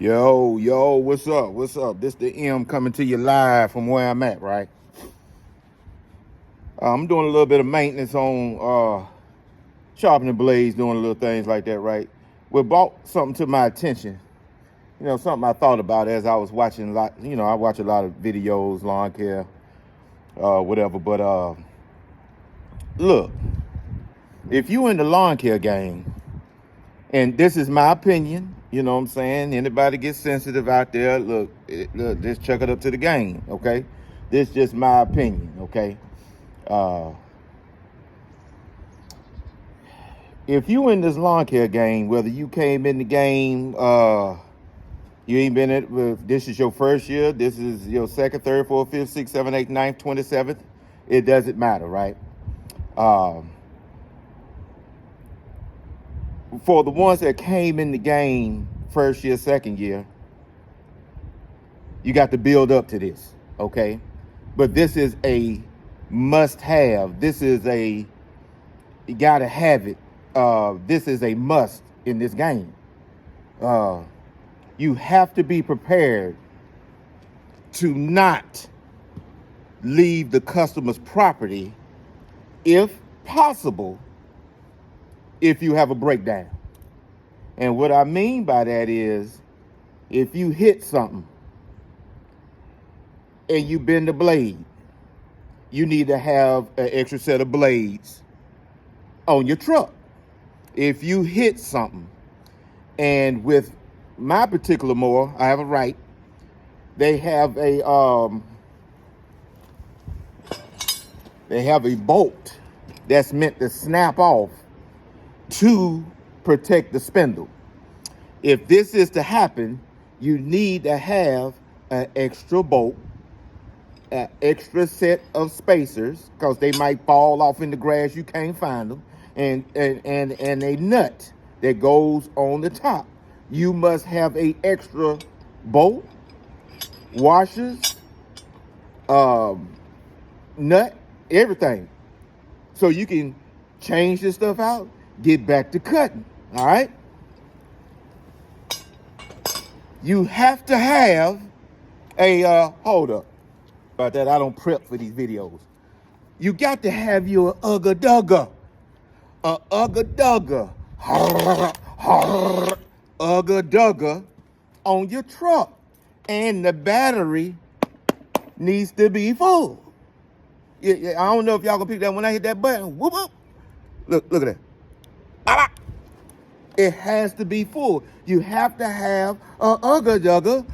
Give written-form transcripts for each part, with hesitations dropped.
Yo, what's up? What's up? This the M coming to you live from where I'm at, right? I'm doing a little bit of maintenance on sharpening blades, doing little things like that, right? What brought something to my attention, something I thought about as I was watching a lot, I watch a lot of videos, lawn care, whatever, but look, if you in the lawn care game, and this is my opinion, you know what I'm saying? Anybody get sensitive out there, look, just chuck it up to the game, okay? This is just my opinion, okay? If you in this lawn care game, whether you came in the game, you ain't been in it, this is your first year, this is your second, third, fourth, fifth, sixth, seventh, eighth, ninth, 27th, it doesn't matter, right? For the ones that came in the game first year, second year, you got to build up to this, okay? But this is a must-have. This is you gotta have it. This is a must in this game. You have to be prepared to not leave the customer's property, if possible, if you have a breakdown. And what I mean by that is, if you hit something and you bend the blade, you need to have an extra set of blades on your truck. If you hit something, and with my particular mower, I have a right, they have a bolt that's meant to snap off to protect the spindle. If this is to happen, you need to have an extra bolt, an extra set of spacers, because they might fall off in the grass, you can't find them, and a nut that goes on the top. You must have a extra bolt, washers, nut, everything, so you can change this stuff out, get back to cutting. All right, you have to have a hold up about that. I don't prep for these videos. You got to have your ugga dugga, ugga dugga on your truck, and the battery needs to be full. Yeah, I don't know if y'all gonna pick that when I hit that button. Whoop whoop. Look at that. Ah, it has to be full. You have to have a ugga dugga,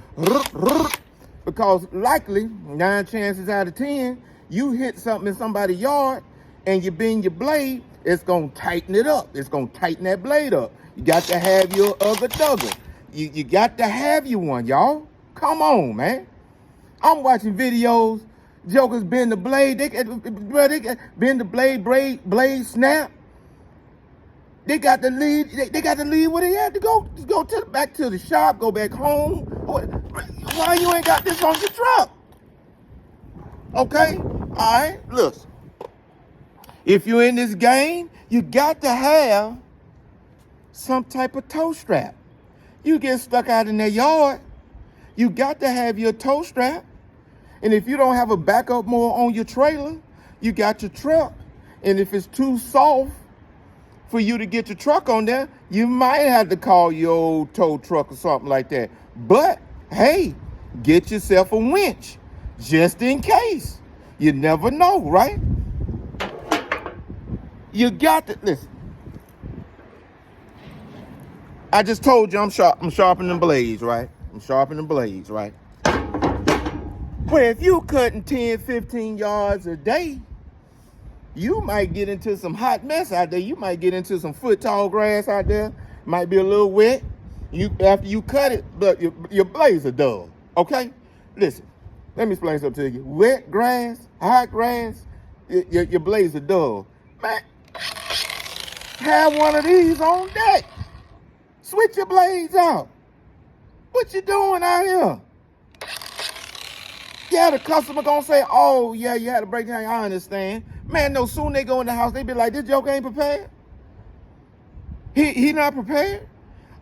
because likely 9 chances out of 10, you hit something in somebody's yard and you bend your blade, it's gonna tighten it up. It's gonna tighten that blade up. You got to have your ugga dugga. You got to have you one, y'all. Come on, man. I'm watching videos. Jokers bend the blade. They bend the blade snap. They got to leave. They got to leave where they had to go. Just go back to the shop. Go back home. Why you ain't got this on your truck? Okay. All right. Look. If you're in this game, you got to have some type of tow strap. You get stuck out in that yard, you got to have your tow strap. And if you don't have a backup mower on your trailer, you got your truck. And if it's too soft for you to get your truck on there, you might have to call your old tow truck or something like that. But hey, get yourself a winch just in case. You never know, right? You got to listen. I just told you I'm sharpening blades, right? I'm sharpening blades, right? But if you cutting 10, 15 yards a day, you might get into some hot mess out there. You might get into some foot tall grass out there. Might be a little wet. After you cut it, but your blades are dull. Okay? Listen, let me explain something to you. Wet grass, hot grass, your blades are dull. Man, have one of these on deck. Switch your blades out. What you doing out here? Yeah, the customer gonna say, oh, yeah, you had to break down. I understand. Man, no, soon they go in the house, they be like, this joke ain't prepared. He not prepared.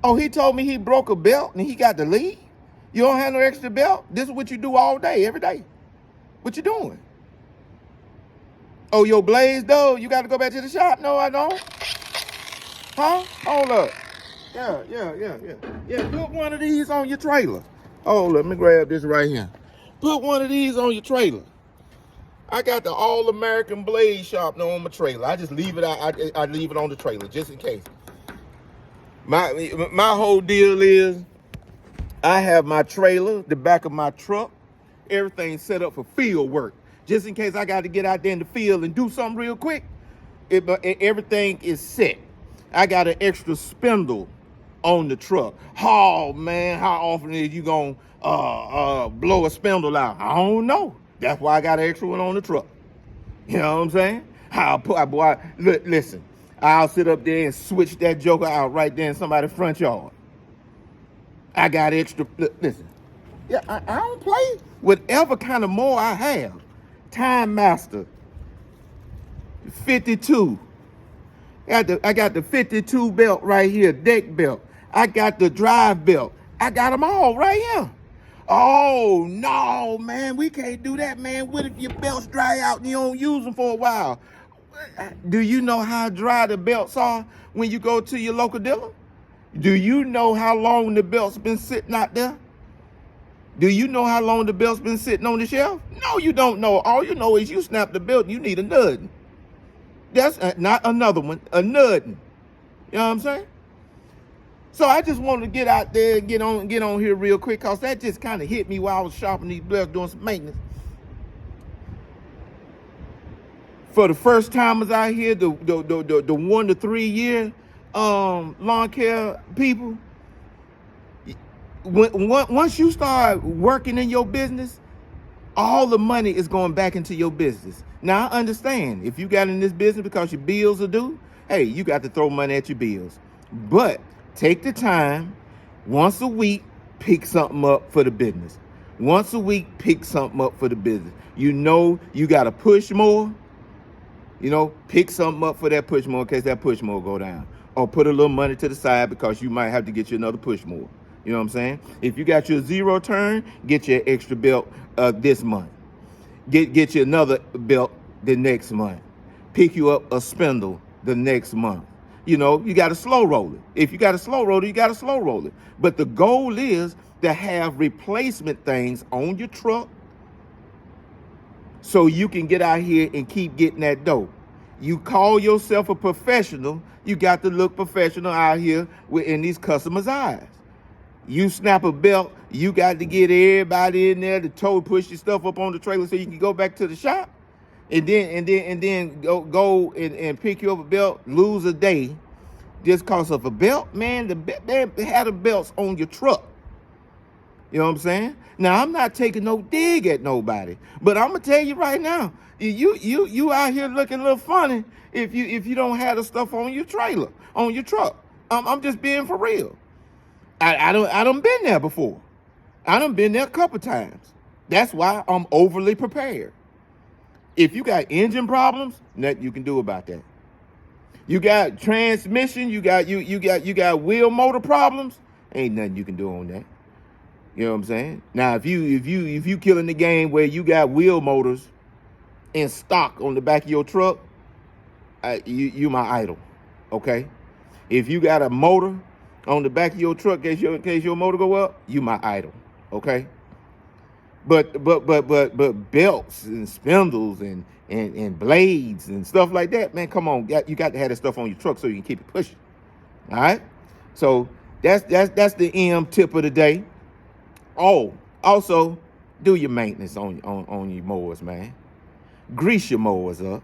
Oh, he told me he broke a belt and he got to leave. You don't have no extra belt? This is what you do all day, every day. What you doing? Oh, your blades, though? You got to go back to the shop? No, I don't. Huh? Hold up. Yeah, put one of these on your trailer. Oh, let me grab this right here. Put one of these on your trailer. I got the All-American Blade Sharpener on my trailer. I just leave it out. I leave it on the trailer just in case. My whole deal is I have my trailer, the back of my truck, everything set up for field work. Just in case I got to get out there in the field and do something real quick, everything is set. I got an extra spindle on the truck. Oh, man, how often is you going to blow a spindle out? I don't know. That's why I got an extra one on the truck. You know what I'm saying? Listen, I'll sit up there and switch that joker out right there in somebody's front yard. I got extra, listen. Yeah, I don't play. Whatever kind of mower I have. Time Master, 52. I got the 52 belt right here, deck belt. I got the drive belt. I got them all right here. Oh, no, man, we can't do that, man. What if your belts dry out and you don't use them for a while? Do you know how dry the belts are when you go to your local dealer? Do you know how long the belt's been sitting out there? Do you know how long the belt's been sitting on the shelf? No, you don't know. All you know is you snap the belt and you need a nudding. That's not another one, a nudding. You know what I'm saying? So I just wanted to get out there and get on here real quick because that just kind of hit me while I was shopping these belts doing some maintenance. For the first timers out here, the 1 to 3 year lawn care people, once you start working in your business, all the money is going back into your business. Now, I understand if you got in this business because your bills are due, hey, you got to throw money at your bills. But take the time, once a week, pick something up for the business. Once a week, pick something up for the business. You know you got to push more. You know, pick something up for that push more in case that push more go down. Or put a little money to the side because you might have to get you another push more. You know what I'm saying? If you got your zero turn, get your extra belt this month. Get you another belt the next month. Pick you up a spindle the next month. You know, you got to slow roll it. If you got a slow roller, you got to slow roll it. But the goal is to have replacement things on your truck so you can get out here and keep getting that dough. You call yourself a professional, you got to look professional out here in these customers' eyes. You snap a belt, you got to get everybody in there to push your stuff up on the trailer so you can go back to the shop, and then go and pick you up a belt, lose a day just cause of a belt. Man, they had the belts on your truck. You know what I'm saying? Now, I'm not taking no dig at nobody, but I'm gonna tell you right now, you out here looking a little funny if you don't have the stuff on your trailer, on your truck. I'm just being for real. I done been there before. I done been there a couple times. That's why I'm overly prepared. If you got engine problems, nothing you can do about that. You got transmission, you got wheel motor problems, ain't nothing you can do on that. You know what I'm saying? Now, if you killing the game where you got wheel motors in stock on the back of your truck, you my idol, okay? If you got a motor on the back of your truck in case your motor go up, you my idol, okay? But belts and spindles and blades and stuff like that, man, come on, you got to have that stuff on your truck so you can keep it pushing. All right? So that's the M tip of the day. Oh, also, do your maintenance on your mowers, man. Grease your mowers up.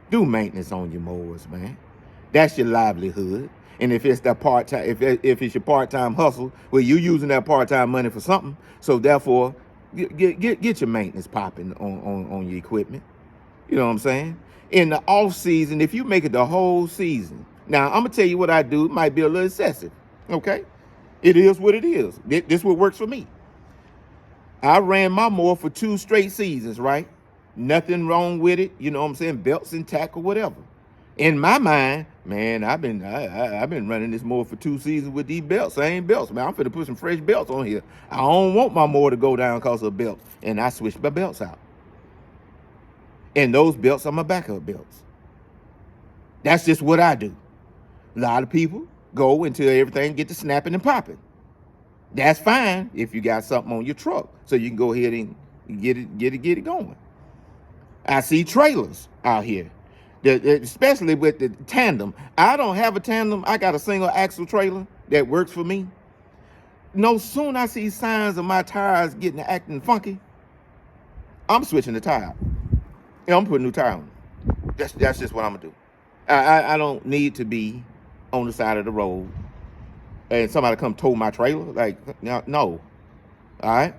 Do maintenance on your mowers, man. That's your livelihood. And if it's that part-time, if it's your part-time hustle, well, you're using that part-time money for something. So therefore, get your maintenance popping on your equipment. You know what I'm saying? In the off season, if you make it the whole season. Now, I'm gonna tell you what I do. It might be a little excessive. Okay? It is what it is. This is what works for me. I ran my mower for 2 straight seasons, right? Nothing wrong with it. You know what I'm saying? Belts intact or whatever. In my mind, Man, I've been running this mower for 2 seasons with these belts, same belts, man. I'm finna put some fresh belts on here. I don't want my mower to go down because of belts, and I switched my belts out. And those belts are my backup belts. That's just what I do. A lot of people go until everything get to snapping and popping. That's fine if you got something on your truck, so you can go ahead and get it going. I see trailers out here, especially with the tandem. I don't have a tandem. I got a single axle trailer that works for me. No soon I see signs of my tires acting funky, I'm switching the tire. Yeah, I'm putting a new tire on. That's just what I'm gonna do. I don't need to be on the side of the road and somebody come tow my trailer. Like, no. All right.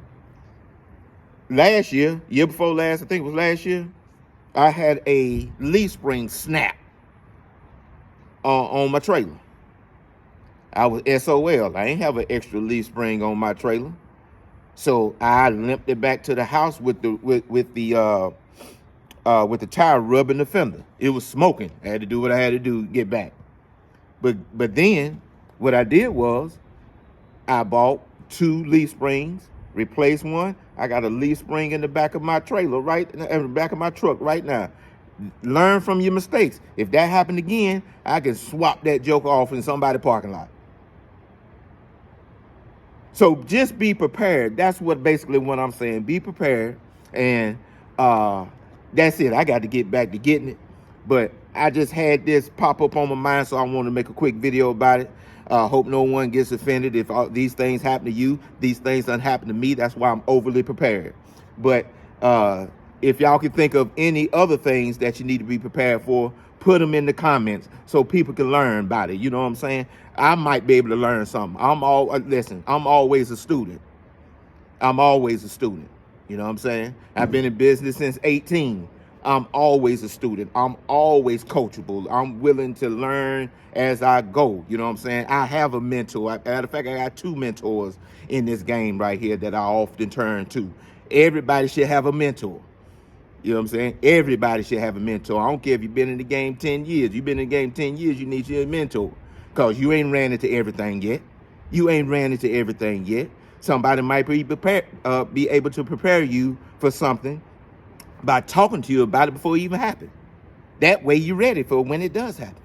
Last year before last, I think it was last year, I had a leaf spring snap on my trailer. I was SOL. I ain't have an extra leaf spring on my trailer, so I limped it back to the house with the tire rubbing the fender. It was smoking. I had to do what I had to do to get back. But then what I did was I bought 2 leaf springs, replaced one. I got a leaf spring in the back of my trailer, right in the back of my truck right now. Learn from your mistakes. If that happened again, I can swap that joke off in somebody's parking lot. So just be prepared. That's what I'm saying. Be prepared. And that's it. I got to get back to getting it. But I just had this pop up on my mind, so I want to make a quick video about it. Hope no one gets offended if these things happen to you. These things don't happen to me. That's why I'm overly prepared. But if y'all can think of any other things that you need to be prepared for, put them in the comments so people can learn about it. You know what I'm saying? I might be able to learn something. I'm always a student. I'm always a student. You know what I'm saying? I've been in business since 18. I'm always a student. I'm always coachable. I'm willing to learn as I go. You know what I'm saying? I have a mentor. Matter of fact, I got 2 mentors in this game right here that I often turn to. Everybody should have a mentor. You know what I'm saying? Everybody should have a mentor. I don't care if you've been in the game 10 years. You've been in the game 10 years, you need your mentor. Because you ain't ran into everything yet. Somebody might be able to prepare you for something by talking to you about it before it even happened. That way you're ready for when it does happen.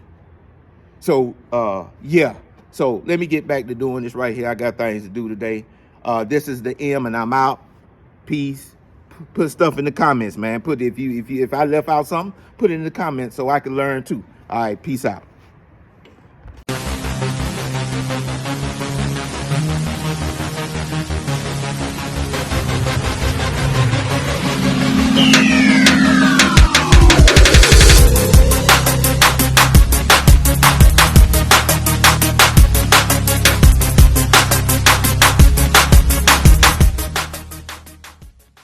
So, yeah. So let me get back to doing this right here. I got things to do today. This is the M, and I'm out. Peace. Put stuff in the comments, man. If I left out something, put it in the comments so I can learn too. All right, peace out. Yeah.